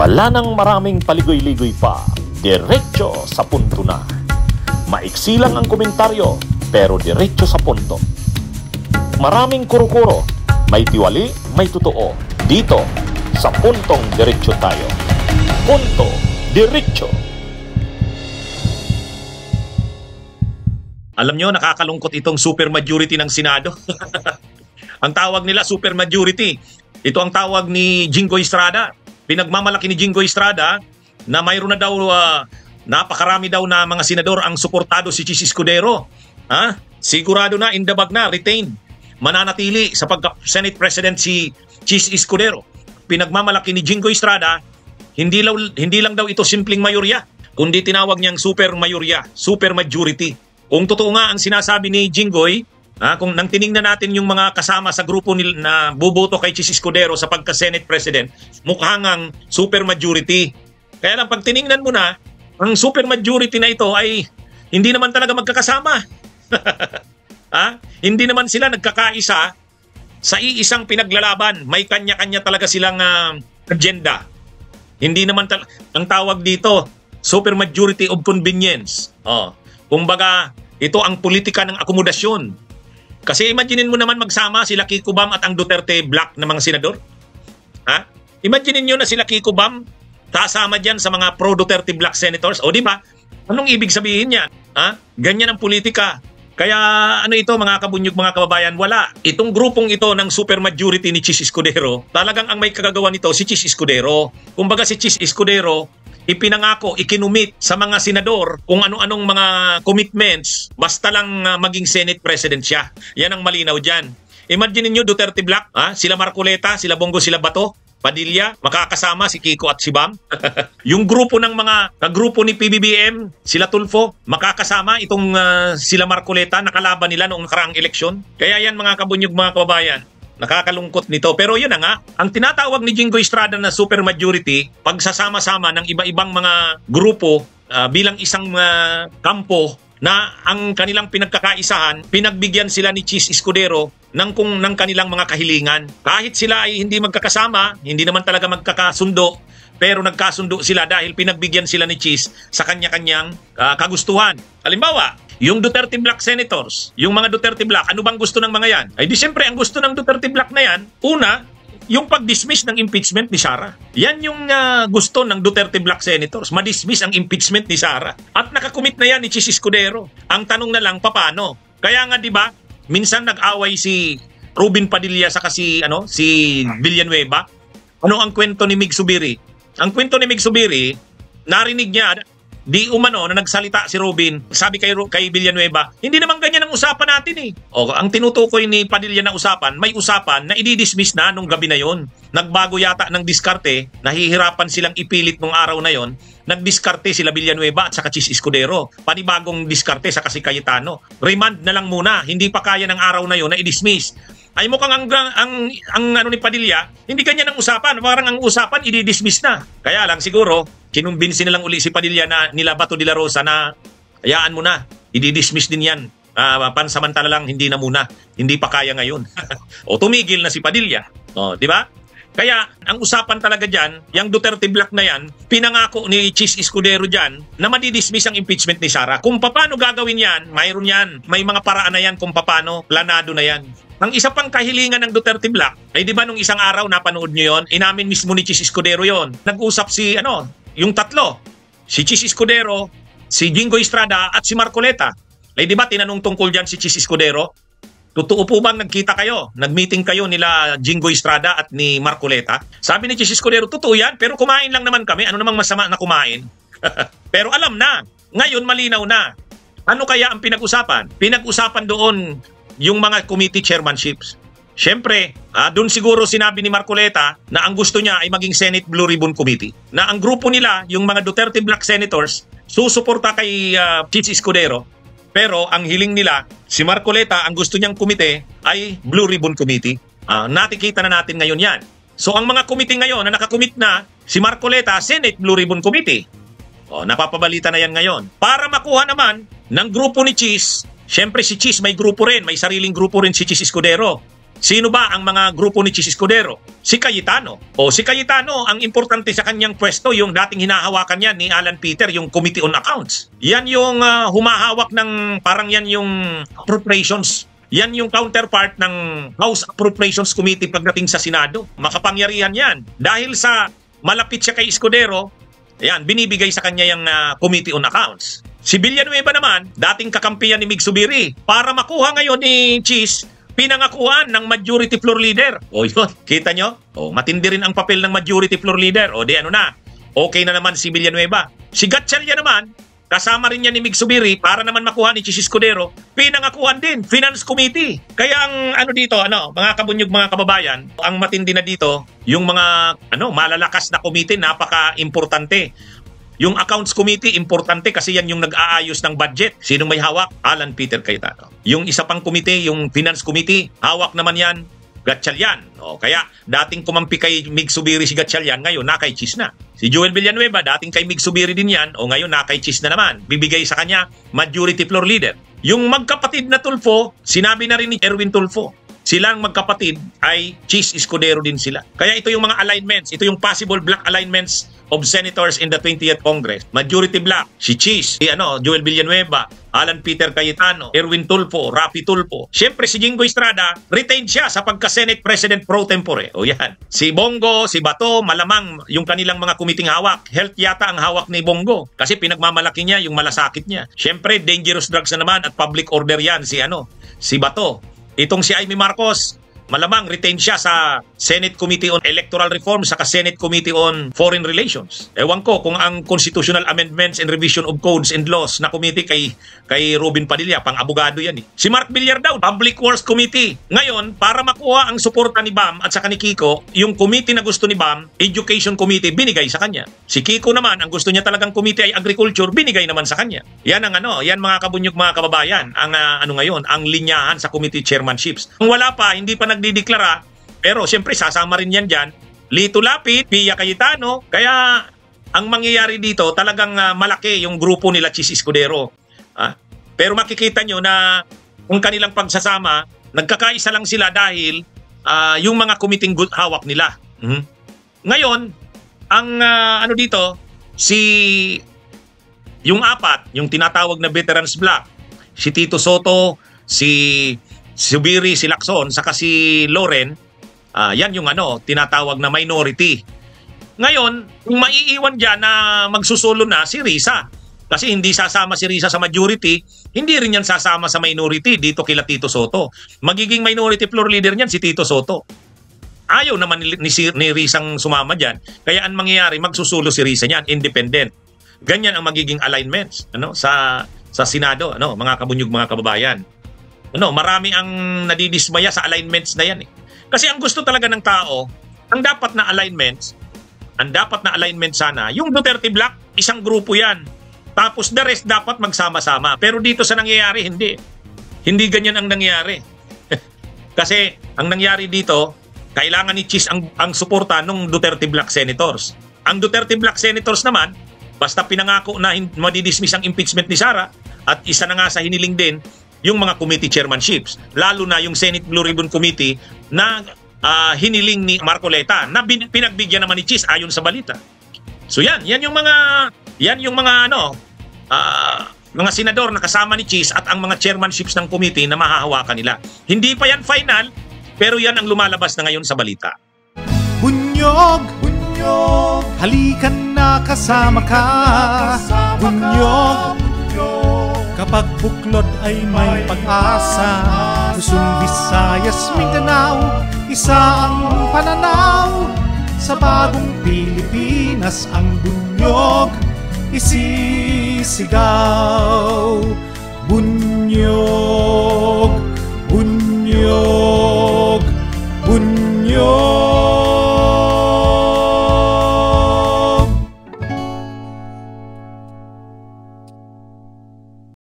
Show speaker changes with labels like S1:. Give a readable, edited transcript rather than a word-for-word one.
S1: Wala nang maraming paligoy-ligoy pa, diretso sa punto na. Maiksi lang ang komentaryo, pero diretso sa punto. Maraming kuro-kuro, may tiwali, may totoo. Dito, sa Puntong Diretso tayo. Punto Diretso.
S2: Alam nyo, nakakalungkot itong supermajority ng Senado. Ang tawag nila supermajority. Ito ang tawag ni Jingoy Estrada. Pinagmamalaki ni Jingoy Estrada na mayroon na daw, napakarami daw na mga senador ang suportado si Chis Escudero. Sigurado na, in the bag na, retained. Mananatili sa pagka-Senate President si Chis Escudero. Pinagmamalaki ni Jingoy Estrada, hindi lang daw ito simpleng mayorya, kundi tinawag niyang supermayorya, supermajority. Kung totoo nga ang sinasabi ni Jingoy, kung nang tiningnan natin yung mga kasama sa grupo na buboto kay Chis Escudero sa pagka-Senate President, mukhang ang supermajority. Kaya lang pag tiningnan mo na, ang supermajority na ito ay hindi naman talaga magkakasama. Hindi naman sila nagkakaisa sa iisang pinaglalaban. May kanya-kanya talaga silang agenda. Hindi naman ang tawag dito, supermajority of convenience. Kumbaga, ito ang politika ng akomodasyon. Kasi imaginin mo naman magsama sila Kiko Bam at ang Duterte Black na mga senador. Imaginin nyo na sila Kiko Bam kasama dyan sa mga pro-Duterte Black senators. O di ba? Anong ibig sabihin yan? Ganyan ang politika. Kaya ano ito mga kabunyog, mga kababayan, wala. Itong grupong ito ng supermajority ni Chis Escudero, talagang ang may kagagawa nito si Chis Escudero. Kumbaga si Chis Escudero, ipinangako, ikinumit sa mga senador kung ano-anong mga commitments, basta lang maging Senate President siya. Yan ang malinaw dyan. Imagine niyo Duterte Black, sila Marcoleta, sila Bongo, sila Bato, Padilla, makakasama si Kiko at si Bam. Yung grupo ng mga kagrupo ni PBBM, sila Tulfo, makakasama itong sila Marcoleta, nakalaban nila noong nakaraang eleksyon. Kaya yan mga kabunyog, mga kababayan, nakakalungkot nito. Pero yun na nga, ang tinatawag ni Jingoy Estrada na supermajority, pagsasama-sama ng iba-ibang mga grupo bilang isang kampo na ang kanilang pinagkakaisahan, pinagbigyan sila ni Chis Escudero ng kanilang mga kahilingan. Kahit sila ay hindi magkakasama, hindi naman talaga magkakasundo, pero nagkasundo sila dahil pinagbigyan sila ni Chis sa kanya-kanyang kagustuhan. Halimbawa, yung Duterte Black senators, yung mga Duterte Black, ano bang gusto ng mga yan? Ay di siyempre, ang gusto ng Duterte Black na yan, una, yung pag-dismiss ng impeachment ni Sara. Yan yung gusto ng Duterte Black senators, ma-dismiss ang impeachment ni Sara. At nakakumit na yan ni Chis Escudero. Ang tanong na lang, paano? Kaya nga 'di ba, minsan nag-away si Robin Padilla sa si Villanueva. Ano ang kwento ni Mig Subiri? Ang kwento ni Mig Subiri, narinig niya di umano na nagsalita si Robin, sabi kay Villanueva, hindi naman ganyan ang usapan natin eh. Ang tinutukoy ni Padilla na usapan, may usapan na i-dismiss na nung gabi na yon. Nagbago yata ng diskarte, nahihirapan silang ipilit nung araw na yon. Nagdiskarte sila Villanueva at saka Chis Escudero. Panibagong diskarte sa si Cayetano. Remand na lang muna, hindi pa kaya ng araw na yon na i-dismiss. Ay mukhang ang ano ni Padilla, hindi ganyan ang usapan. Parang ang usapan, i-dismiss na. Kaya lang siguro, kinumbinsi na lang uli si Padilla na nila Bato de la Rosa na hayaan mo na, i-dismiss din yan. Pansamantala lang, hindi na muna. Hindi pa kaya ngayon. O tumigil na si Padilla. Di ba? Kaya ang usapan talaga dyan, yung Duterte Black na yan, pinangako ni Chis Escudero dyan na madidismiss ang impeachment ni Sara. Kung paano gagawin yan, mayroon yan. May mga paraan na yan kung paano, planado na yan. Ang isa pang kahilingan ng Duterte Black, ay di ba nung isang araw napanood nyo yon, inamin mismo ni Chis Escudero yon. Nag-usap yung tatlo, si Chis Escudero, si Jingoy Estrada at si Marcoleta. Ay di ba tinanong tungkol dyan si Chis Escudero? Totoo po bang nagkita kayo? Nag-meeting kayo nila Jingoy Estrada at ni Marcoleta? Sabi ni Chis Escudero, totoo yan, pero kumain lang naman kami. Ano namang masama na kumain? Pero alam na, ngayon malinaw na. Ano kaya ang pinag-usapan? Pinag-usapan doon yung mga committee chairmanships. Siyempre, doon siguro sinabi ni Marcoleta na ang gusto niya ay maging Senate Blue Ribbon Committee. Na ang grupo nila, yung mga Duterte Black senators, susuporta kay Chis Escudero. Pero ang hiling nila, si Marcoleta, ang gusto niyang komite ay Blue Ribbon Committee. Nakikita na natin ngayon yan. So ang mga committee ngayon na nakakomit na, si Marcoleta, Senate Blue Ribbon Committee. Napapabalita na yan ngayon. Para makuha naman ng grupo ni Chis, siyempre si Chis may grupo rin, may sariling grupo rin si Chis Escudero. Sino ba ang mga grupo ni Chis Escudero? Si Cayetano. O si Cayetano, ang importante sa kanyang pwesto, yung dating hinahawakan niya ni Alan Peter, yung Committee on Accounts. Yan yung humahawak ng, parang yan yung appropriations. Yan yung counterpart ng House Appropriations Committee pagdating sa Senado. Makapangyarihan yan. Dahil sa malapit siya kay Escudero, yan, binibigay sa kanya yung Committee on Accounts. Si Villanueva naman, dating kakampiyan ni Mig Zubiri, para makuha ngayon ni Chis, pinangakuan ng majority floor leader. O yun, kita nyo? O, matindi rin ang papel ng majority floor leader. O di ano na, okay na naman si Villanueva. Si Gatchalian naman, kasama rin niya ni Mig Zubiri para naman makuha ni Chis Escudero, pinangakuan din, Finance Committee. Kaya ang ano dito, mga kabunyog, mga kababayan, ang matindi na dito, yung mga malalakas na committee, napaka-importante. Yung Accounts Committee, importante kasi yan yung nag-aayos ng budget. Sino may hawak? Alan Peter Cayetano. Yung isa pang committee, yung Finance Committee, hawak naman yan, Gatchalian. O, kaya dating kumampi kay Mig Zubiri si Gatchalian, ngayon na kay Chis na. Si Joel Villanueva, dating kay Mig Zubiri din yan, o ngayon na kay Chis na naman. Bibigay sa kanya, majority floor leader. Yung magkapatid na Tulfo, sinabi na rin ni Erwin Tulfo, silang magkapatid ay Chis Escudero din sila. Kaya ito yung mga alignments, ito yung possible black alignments of senators in the 20th Congress. Majority black, si Chis, si Joel Villanueva, Alan Peter Cayetano, Erwin Tulfo, Rafi Tulfo. Siyempre si Jinggoy Estrada, retained siya sa pagka-Senate President pro tempore. O yan. Si Bongo, si Bato, malamang yung kanilang mga kumiting hawak. Health yata ang hawak ni Bongo kasi pinagmamalaki niya yung malasakit niya. Siyempre dangerous drugs na naman at public order yan si Bato. Itong si Amy Marcos, malamang retain siya sa Senate Committee on Electoral Reform saka Senate Committee on Foreign Relations. Ewan ko kung ang Constitutional Amendments and Revision of Codes and Laws na committee kay Robin Padilla, pang-abogado yan eh. Si Mark Villar daw, Public Works Committee. Ngayon, para makuha ang suporta ni Bam at saka ni Kiko, yung committee na gusto ni Bam, Education Committee, binigay sa kanya. Si Kiko naman, ang gusto niya talagang committee ay Agriculture, binigay naman sa kanya. Yan ang yan mga kabunyog, mga kababayan, ang ngayon, ang linyahan sa committee chairmanships. Kung wala pa, hindi pa nagdideklara, pero siyempre sasama rin yan dyan, Lito Lapid, Pia Cayetano. Kaya ang mangyayari dito talagang malaki yung grupo nila Chis Escudero. Pero makikita nyo na kung kanilang pagsasama, nagkakaisa lang sila dahil yung mga committing hawak nila. Ngayon, ang dito, yung apat, yung tinatawag na Veterans Bloc, si Tito Soto, si Zubiri, si Lacson, saka si Loren, yan yung tinatawag na minority. Ngayon, kung maiiwan dyan na magsusulo na si Risa, kasi hindi sasama si Risa sa majority, hindi rin yan sasama sa minority dito kila Tito Soto. Magiging minority floor leader niyan si Tito Soto. Ayaw naman ni Risang sumama dyan. Kaya ang mangyayari, magsusulo si Risa niyan, independent. Ganyan ang magiging alignments sa Senado, mga kabunyog, mga kababayan. Marami ang nadidismaya sa alignments na yan eh. Kasi ang gusto talaga ng tao, ang dapat na alignment sana, yung Duterte Bloc, isang grupo yan. Tapos the rest dapat magsama-sama. Pero dito sa nangyayari, hindi. Hindi ganyan ang nangyayari. Kasi ang nangyayari dito, kailangan ni Chis ang suporta ng Duterte Bloc Senators. Ang Duterte Bloc Senators naman, basta pinangako na madidismiss ang impeachment ni Sara, at isa na nga sa hiniling din, yung mga committee chairmanships, lalo na yung Senate Blue Ribbon Committee na hiniling ni Marcoleta na pinagbigyan naman ni Chis ayon sa balita. So yan yung mga mga senador na kasama ni Chis at ang mga chairmanships ng committee na mahahawakan nila. Hindi pa yan final, pero yan ang lumalabas na ngayon sa balita.
S3: Bunyog, bunyog, halikan na kasama ka. Bunyog, kapag buklod ay may pag-asa. Luzon, Visayas, Mindanao, isa ang pananaw. Sa bagong Pilipinas ang bunyog isisigaw. Bunyog.